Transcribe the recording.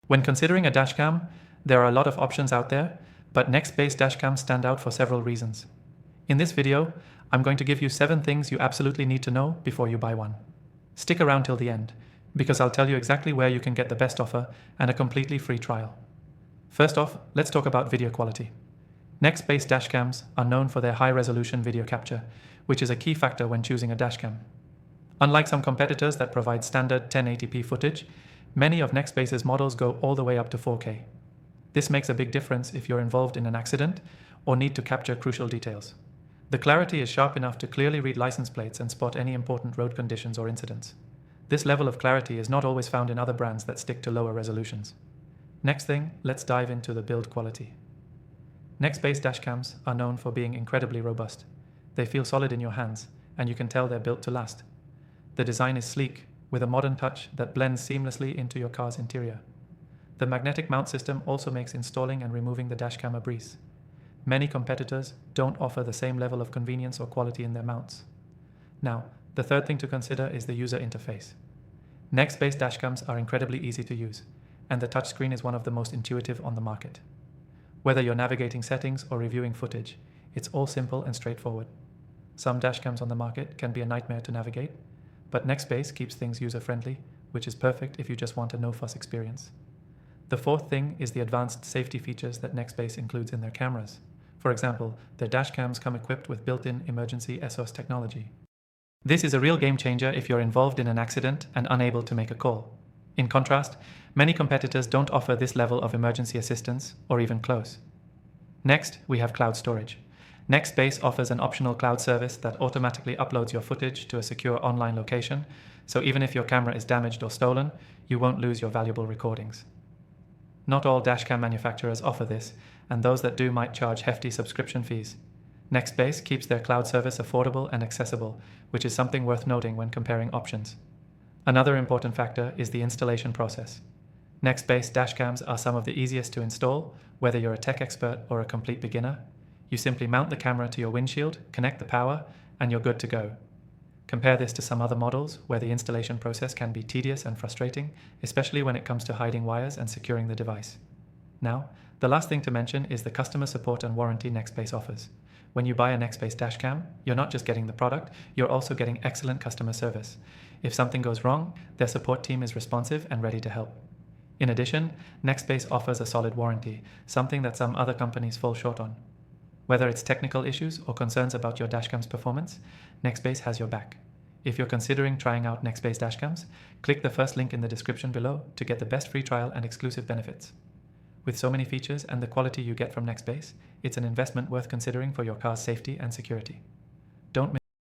When considering a dashcam, there are a lot of options out there, but Nextbase dashcams stand out for several reasons. In this video, I'm going to give you 7 things you absolutely need to know before you buy one. Stick around till the end, because I'll tell you exactly where you can get the best offer and a completely free trial. First off, let's talk about video quality. Nextbase dashcams are known for their high-resolution video capture, which is a key factor when choosing a dashcam. Unlike some competitors that provide standard 1080p footage, many of Nextbase's models go all the way up to 4K. This makes a big difference if you're involved in an accident or need to capture crucial details. The clarity is sharp enough to clearly read license plates and spot any important road conditions or incidents. This level of clarity is not always found in other brands that stick to lower resolutions. Next thing, let's dive into the build quality. Nextbase dashcams are known for being incredibly robust. They feel solid in your hands, and you can tell they're built to last. The design is sleek, with a modern touch that blends seamlessly into your car's interior. The magnetic mount system also makes installing and removing the dashcam a breeze. Many competitors don't offer the same level of convenience or quality in their mounts. Now, the third thing to consider is the user interface. Nextbase dashcams are incredibly easy to use, and the touchscreen is one of the most intuitive on the market. Whether you're navigating settings or reviewing footage, it's all simple and straightforward. Some dashcams on the market can be a nightmare to navigate, but Nextbase keeps things user-friendly, which is perfect if you just want a no-fuss experience. The fourth thing is the advanced safety features that Nextbase includes in their cameras. For example, their dashcams come equipped with built-in emergency SOS technology. This is a real game changer if you're involved in an accident and unable to make a call. In contrast, many competitors don't offer this level of emergency assistance or even close. Next, we have cloud storage. Nextbase offers an optional cloud service that automatically uploads your footage to a secure online location, so even if your camera is damaged or stolen, you won't lose your valuable recordings. Not all dashcam manufacturers offer this, and those that do might charge hefty subscription fees. Nextbase keeps their cloud service affordable and accessible, which is something worth noting when comparing options. Another important factor is the installation process. Nextbase dashcams are some of the easiest to install, whether you're a tech expert or a complete beginner. You simply mount the camera to your windshield, connect the power, and you're good to go. Compare this to some other models where the installation process can be tedious and frustrating, especially when it comes to hiding wires and securing the device. Now, the last thing to mention is the customer support and warranty Nextbase offers. When you buy a Nextbase dashcam, you're not just getting the product, you're also getting excellent customer service. If something goes wrong, their support team is responsive and ready to help. In addition, Nextbase offers a solid warranty, something that some other companies fall short on. Whether it's technical issues or concerns about your dashcam's performance, Nextbase has your back. If you're considering trying out Nextbase dashcams, click the first link in the description below to get the best free trial and exclusive benefits. With so many features and the quality you get from Nextbase, it's an investment worth considering for your car's safety and security. Don't miss